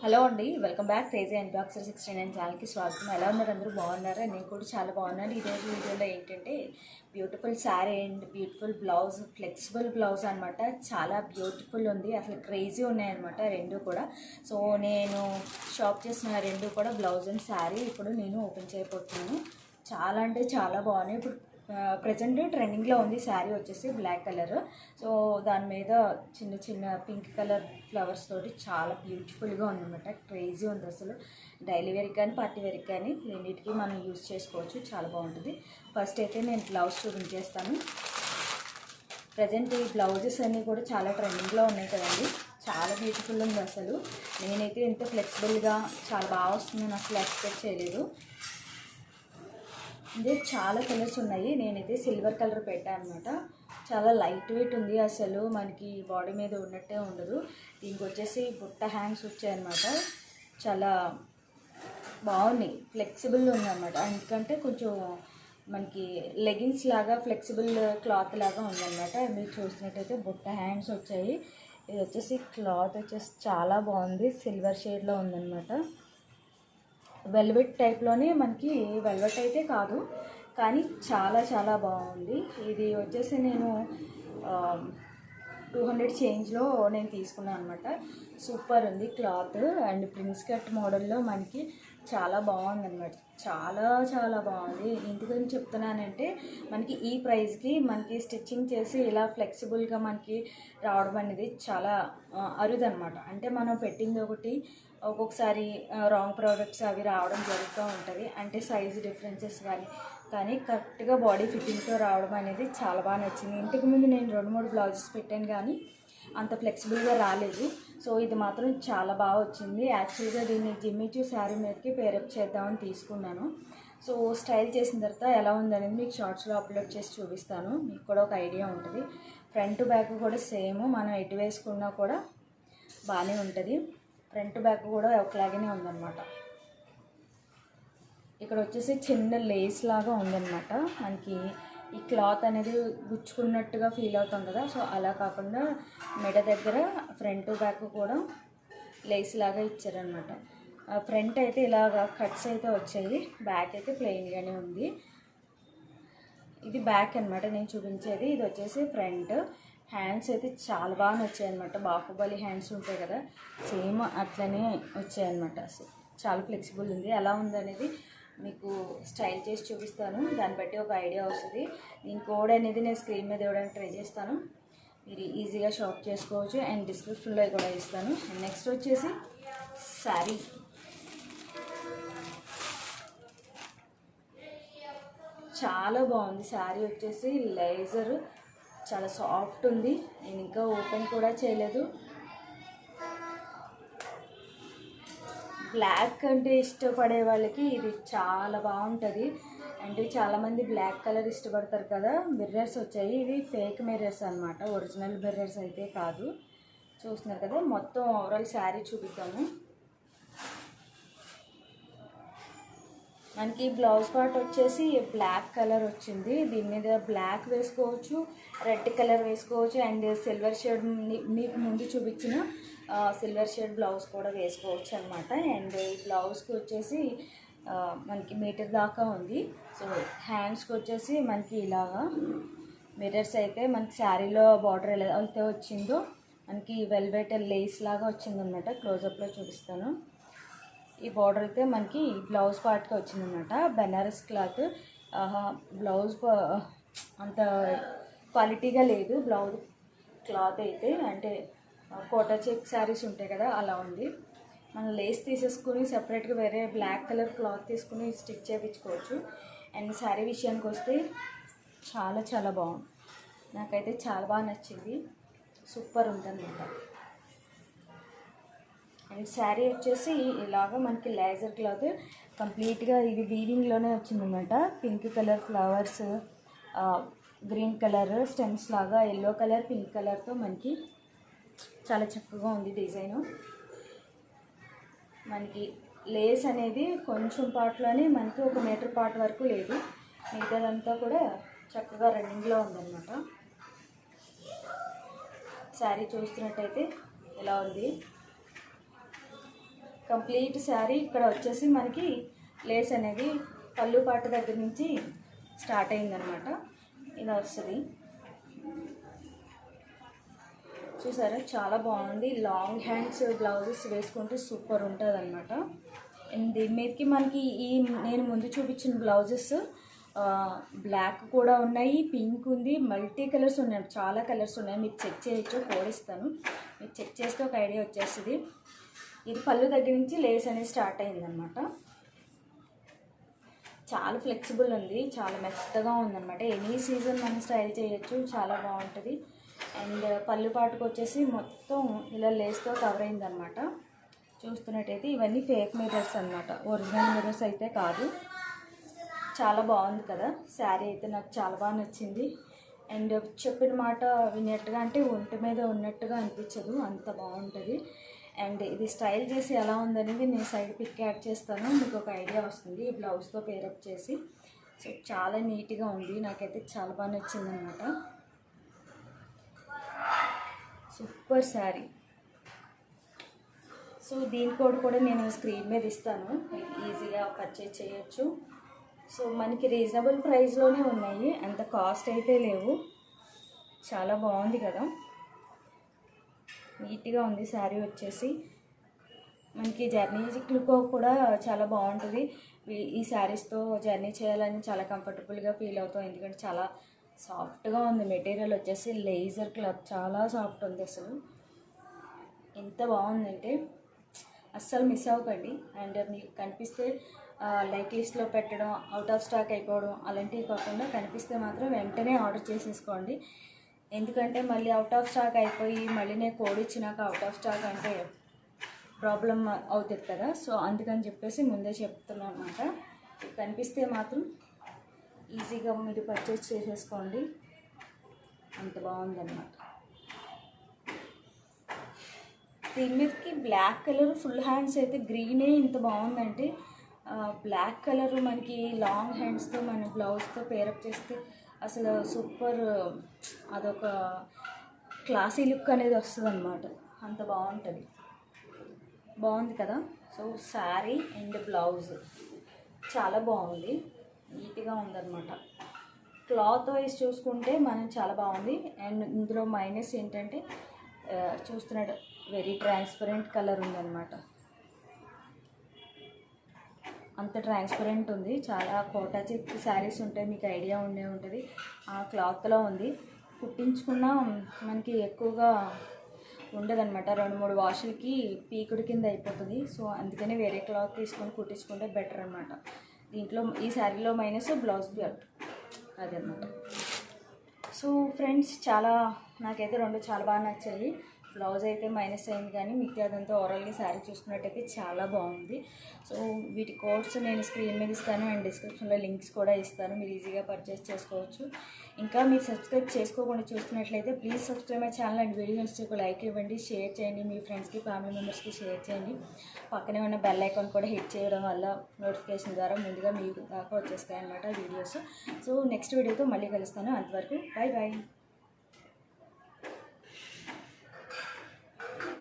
Hello అండి, welcome back crazy అన్బాక్సర్ 69 ఛానల్కి స్వాగతం. ఎలా ఉన్నారు? అందరూ బాగున్నారా? నేను కూడా చాలా బాగున్నాను. ఈరోజు వీడియోలో ఏంటంటే beautiful sari and beautiful blouse, flexible blouse అనమాట. చాలా బ్యూటిఫుల్ ఉంది, అసలు క్రేజీ ఉన్నాయన్నమాట రెండు కూడా. సో నేను షాప్ చేసిన రెండు కూడా బ్లౌజ్ అండ్ శారీ ఇప్పుడు నేను ఓపెన్ చేయబోతున్నాను. చాలా అంటే చాలా బాగున్నాయి. ఇప్పుడు ప్రజెంట్ ట్రెండింగ్లో ఉంది శారీ వచ్చేసి బ్లాక్ కలర్. సో దాని మీద చిన్న చిన్న పింక్ కలర్ ఫ్లవర్స్ తోటి చాలా బ్యూటిఫుల్గా ఉందన్నమాట. క్రేజీ ఉంది అసలు. డైలీ వేర్కి కానీ పార్టీ వేర్కి కానీ రెండింటికి మనం యూజ్ చేసుకోవచ్చు, చాలా బాగుంటుంది. ఫస్ట్ అయితే నేను బ్లౌజ్ చూపించేస్తాను. ప్రజెంట్ ఈ బ్లౌజెస్ అన్నీ కూడా చాలా ట్రెండింగ్లో ఉన్నాయి కదండి. చాలా బ్యూటిఫుల్ ఉంది అసలు. నేనైతే ఇంత ఫ్లెక్సిబుల్గా చాలా బాగా వస్తుందని అసలు ఎక్స్పెక్ట్ చేయలేదు. ఇది చాలా కలర్స్ ఉన్నాయి. నేనైతే సిల్వర్ కలర్ పెట్టాను అనమాట. చాలా లైట్ వెయిట్ ఉంది, అసలు మనకి బాడీ మీద ఉన్నట్టే ఉండదు. దీనికి వచ్చేసి బుట్ట హ్యాండ్స్ వచ్చాయన్నమాట. చాలా బాగున్నాయి, ఫ్లెక్సిబుల్ ఉందన్నమాట. ఎందుకంటే కొంచెం మనకి లెగిన్స్ లాగా ఫ్లెక్సిబుల్ క్లాత్ లాగా ఉందన్నమాట. మీరు చూసినట్టయితే బుట్ట హ్యాండ్స్ వచ్చాయి. ఇది వచ్చేసి క్లాత్ వచ్చేసి చాలా బాగుంది, సిల్వర్ షేడ్లో ఉందన్నమాట. వెల్వెట్ టైప్లోనే, మనకి వెల్వెట్ అయితే కాదు కానీ చాలా చాలా బాగుంది. ఇది వచ్చేసి నేను 200 చేంజ్లో నేను తీసుకున్నాను అనమాట. సూపర్ ఉంది క్లాత్. అండ్ ప్రిన్స్ కట్ మోడల్లో మనకి చాలా బాగుంది అనమాట. చాలా చాలా బాగుంది. ఎందుకని చెప్తున్నానంటే మనకి ఈ ప్రైస్కి మనకి స్టిచ్చింగ్ చేసి ఇలా ఫ్లెక్సిబుల్గా మనకి రావడం అనేది చాలా అరుదనమాట. అంటే మనం పెట్టింది ఒకటి, ఒక్కొక్కసారి రాంగ్ ప్రోడక్ట్స్ అవి రావడం జరుగుతూ ఉంటుంది. అంటే సైజు డిఫరెన్సెస్ కానీ కరెక్ట్గా బాడీ ఫిట్టింగ్తో రావడం అనేది చాలా బాగా నచ్చింది. ఇంతకుముందు నేను 2-3 బ్లౌజెస్ పెట్టాను కానీ అంత ఫ్లెక్సిబుల్గా రాలేదు. సో ఇది మాత్రం చాలా బాగా వచ్చింది. యాక్చువల్గా దీన్ని జిమ్మిచూ శారీ మీదకి పేరప్ చేద్దామని తీసుకున్నాను. సో స్టైల్ చేసిన తర్వాత ఎలా ఉందనేది మీకు షార్ట్స్లో అప్లోడ్ చేసి చూపిస్తాను. మీకు కూడా ఒక ఐడియా ఉంటుంది. ఫ్రంట్ బ్యాక్ కూడా సేమ్, మనం ఎటు వేసుకున్నా కూడా బాగానే ఉంటుంది. ఫ్రంట్ బ్యాక్ కూడా ఒకలాగానే ఉందన్నమాట. ఇక్కడ వచ్చేసి చిన్న లేస్ లాగా ఉందన్నమాట. మనకి ఈ క్లాత్ అనేది గుచ్చుకున్నట్టుగా ఫీల్ అవుతాం కదా, సో అలా కాకుండా మెడ దగ్గర ఫ్రంట్ బ్యాక్ కూడా లేస్ లాగా ఇచ్చారనమాట. ఫ్రంట్ అయితే ఇలాగా కట్స్ అయితే వచ్చాయి, బ్యాక్ అయితే ప్లెయిన్గానే ఉంది. ఇది బ్యాక్ అనమాట నేను చూపించేది. ఇది వచ్చేసి ఫ్రంట్. హ్యాండ్స్ అయితే చాలా బాగా వచ్చాయన్నమాట. బాహుబలి హ్యాండ్స్ ఉంటాయి కదా, సేమ్ అట్లనే వచ్చాయన్నమాట. చాలా ఫ్లెక్సిబుల్ ఉంది. ఎలా ఉందనేది మీకు స్టైల్ చేసి చూపిస్తాను, దాన్ని బట్టి ఒక ఐడియా వస్తుంది. దీని కోడ్ అనేది నేను స్క్రీన్ మీద ఇవ్వడానికి ట్రై చేస్తాను, మీరు ఈజీగా షాప్ చేసుకోవచ్చు. అండ్ డిస్క్రిప్షన్లో కూడా ఇస్తాను. అండ్ నెక్స్ట్ వచ్చేసి శారీ. చాలా బాగుంది శారీ వచ్చేసి. లేజర్ చాలా సాఫ్ట్ ఉంది. నేను ఇంకా ఓపెన్ కూడా చేయలేదు. బ్లాక్ అంటే ఇష్టపడే వాళ్ళకి ఇది చాలా బాగుంటుంది. అంటే చాలామంది బ్లాక్ కలర్ ఇష్టపడతారు కదా. మిర్రర్స్ వచ్చాయి, ఇవి ఫేక్ మిర్రర్స్ అనమాట, ఒరిజినల్ మిర్రర్స్ అయితే కాదు. చూస్తున్నారు కదా. మొత్తం ఓవరాల్ శారీ చూపిద్దాము. మనకి బ్లౌజ్ పార్ట్ వచ్చేసి బ్లాక్ కలర్ వచ్చింది. దీని మీద బ్లాక్ వేసుకోవచ్చు, రెడ్ కలర్ వేసుకోవచ్చు, అండ్ సిల్వర్ షేడ్ మీకు ముందు చూపించిన సిల్వర్ షేడ్ బ్లౌజ్ కూడా వేసుకోవచ్చు అనమాట. అండ్ ఈ బ్లౌజ్కి వచ్చేసి మనకి మీటర్ దాకా ఉంది. సో హ్యాండ్స్కి వచ్చేసి మనకి ఇలాగా మిర్రర్స్ అయితే మనకి శారీలో బార్డర్ ఎలా అయితే వచ్చిందో మనకి వెల్వెట్ లేస్ లాగా వచ్చిందనమాట. క్లోజప్లో చూపిస్తాను. ఈ బార్డర్ అయితే మనకి బ్లౌజ్ పార్ట్కి వచ్చిందనమాట. బెనారస్ క్లాత్. బ్లౌజ్ అంత క్వాలిటీగా లేదు బ్లౌజ్ క్లాత్ అయితే. అంటే కోటా చెక్ శారీస్ ఉంటాయి కదా, అలా ఉంది. మనం లేస్ తీసేసుకుని సెపరేట్గా వేరే బ్లాక్ కలర్ క్లాత్ తీసుకుని స్టిచ్ చేయించుకోవచ్చు. అండ్ శారీ విషయానికి వస్తే చాలా చాలా బాగుంది. నాకైతే చాలా బాగా నచ్చింది, సూపర్ ఉందన్నమాట. అండ్ శారీ వచ్చేసి ఇలాగ మనకి లేజర్ క్లాత్ కంప్లీట్గా ఇది వీవింగ్లోనే వచ్చిందన్నమాట. Pink colour flowers, green colour stems లాగా, ఎల్లో కలర్, పింక్ కలర్తో మనకి చాలా చక్కగా ఉంది డిజైను. మనకి లేస్ అనేది కొంచెం పార్ట్లోనే మనకి 1 మీటర్ పార్ట్ వరకు లేదు, మిగతాదంతా కూడా చక్కగా రన్నింగ్లో ఉందన్నమాట. శారీ చూస్తున్నట్టయితే ఎలా ఉంది. కంప్లీట్ శారీ ఇక్కడ వచ్చేసి మనకి లేస్ అనేది పళ్ళు పాటు దగ్గర నుంచి స్టార్ట్ అయిందనమాట. ఇలా వస్తుంది, చూసారా చాలా బాగుంది. లాంగ్ హ్యాండ్స్ బ్లౌజెస్ వేసుకుంటే సూపర్ ఉంటుంది అనమాట. దీని మీదకి మనకి నేను ముందు చూపించిన బ్లౌజెస్ బ్లాక్ కూడా ఉన్నాయి, పింక్ ఉంది, మల్టీ కలర్స్ ఉన్నాయి, చాలా కలర్స్ ఉన్నాయి. మీరు చెక్ చేయొచ్చు, కోడ్ ఇస్తాను, మీరు చెక్ చేస్తే ఒక ఐడియా వచ్చేస్తుంది. ఇది పళ్ళు దగ్గర నుంచి లేస్ అనేది స్టార్ట్ అయిందనమాట. చాలా ఫ్లెక్సిబుల్ ఉంది, చాలా మెత్తగా ఉందన్నమాట. ఎనీ సీజన్ మనం స్టైల్ చేయొచ్చు, చాలా బాగుంటుంది. అండ్ పళ్ళు పాటుకు వచ్చేసి మొత్తం ఇలా లేస్తో కవర్ అయిందనమాట. చూస్తున్నట్టయితే ఇవన్నీ ఫేక్ మిర్రర్స్ అనమాట, ఒరిజినల్ మిర్రర్స్ అయితే కాదు. చాలా బాగుంది కదా శారీ అయితే, నాకు చాలా బాగా నచ్చింది. అండ్ చెప్పిన మాట విన్నట్టుగా అంటే ఒంటి మీద ఉన్నట్టుగా అనిపించదు, అంత బాగుంటుంది. అండ్ ఇది స్టైల్ చేసి ఎలా ఉందనేది నేను సైడ్ పిక్ యాడ్ చేస్తాను, మీకు ఒక ఐడియా వస్తుంది ఈ బ్లౌజ్తో పేరప్ చేసి. సో చాలా నీట్గా ఉంది, నాకైతే చాలా బాగా నచ్చింది అనమాట. సూపర్ శారీ. సో దీని కోడ్ కూడా నేను స్క్రీన్ మీద ఇస్తాను, మీకు ఈజీగా పర్చేజ్ చేయొచ్చు. సో మనకి రీజనబుల్ ప్రైస్లోనే ఉన్నాయి, అంత కాస్ట్ అయితే లేవు. చాలా బాగుంది కదా, నీట్గా ఉంది శారీ వచ్చేసి. మనకి జర్నీ లుక్ కూడా చాలా బాగుంటుంది. ఈ శారీస్తో జర్నీ చేయాలని చాలా కంఫర్టబుల్గా ఫీల్ అవుతాం, ఎందుకంటే చాలా సాఫ్ట్గా ఉంది. మెటీరియల్ వచ్చేసి లేజర్ క్లాత్, చాలా సాఫ్ట్ ఉంది అసలు. ఎంత బాగుందంటే అస్సలు మిస్ అవ్వకండి. అండ్ మీకు కనిపిస్తే లైక్ లిస్ట్లో పెట్టడం, అవుట్ ఆఫ్ స్టాక్ అయిపోవడం అలాంటివి కాకుండా కనిపిస్తే మాత్రం వెంటనే ఆర్డర్ చేసేసుకోండి. ఎందుకంటే మళ్ళీ అవుట్ ఆఫ్ స్టాక్ అయిపోయి మళ్ళీ నేను కోడ్ ఇచ్చినాక అవుట్ ఆఫ్ స్టాక్ అంటే ప్రాబ్లం అవుతుంది కదా. సో అందుకని చెప్పేసి ముందే చెప్తున్నాను అనమాట. కనిపిస్తే మాత్రం ఈజీగా మీరు పర్చేస్ చేసేసుకోండి, అంత బాగుందన్నమాట. దీని మీదకి బ్లాక్ కలర్ ఫుల్ హ్యాండ్స్ అయితే గ్రీనే ఇంత బాగుందంటే, బ్లాక్ కలర్ మనకి లాంగ్ హ్యాండ్స్తో మన బ్లౌజ్తో పేరప్ చేస్తే అసలు సూపర్, అదొక క్లాసీ లుక్ అనేది వస్తుంది అనమాట, అంత బాగుంటుంది. బాగుంది కదా. సో శారీ అండ్ బ్లౌజ్ చాలా బాగుంది, నీట్గా ఉందన్నమాట. క్లాత్ వైజ్ చూసుకుంటే మనం చాలా బాగుంది. అండ్ ఇందులో మైనస్ ఏంటంటే చూస్తున్నాడు వెరీ ట్రాన్స్పరెంట్ కలర్ ఉందన్నమాట, అంత ట్రాన్స్పరెంట్ ఉంది. చాలా కోటా చెక్ శారీస్ ఉంటాయి, మీకు ఐడియా ఉండే ఉంటుంది, ఆ క్లాత్లో ఉంది. కుట్టించుకున్న మనకి ఎక్కువగా ఉండదన్నమాట, 2-3 వాషులకి పీకుడు కింద అయిపోతుంది. సో అందుకని వేరే క్లాత్ తీసుకొని కుట్టించుకుంటే బెటర్ అనమాట. దీంట్లో ఈ శారీలో మైనస్ బ్లౌజ్ అదనమాట. సో ఫ్రెండ్స్, నాకైతే 2 చాలా బాగా నచ్చాయి. బ్లౌజ్ అయితే మైనస్ అయింది, కానీ మిగతాదంతా ఓవరాల్గా శారీ చూసుకున్నట్టయితే చాలా బాగుంది. సో వీటి కోడ్స్ నేను స్క్రీన్ మీద ఇస్తాను అండ్ డిస్క్రిప్షన్లో లింక్స్ కూడా ఇస్తాను, మీరు ఈజీగా పర్చేస్ చేసుకోవచ్చు. ఇంకా మీరు సబ్స్క్రైబ్ చేసుకోకుండా చూస్తున్నట్లయితే please subscribe my channel and video నచ్చితే ఒక లైక్ ఇవ్వండి, షేర్ చేయండి, మీ ఫ్రెండ్స్కి ఫ్యామిలీ మెంబర్స్కి షేర్ చేయండి. పక్కనే ఉన్న బెల్ ఐకాన్ కూడా హిట్ చేయడం వల్ల నోటిఫికేషన్ ద్వారా ముందుగా మీకు దాకా వచ్చేస్తాయి అన్నమాట వీడియోస్. సో నెక్స్ట్ వీడియోతో మళ్ళీ కలుస్తాను, అంతవరకు బాయ్ బాయ్.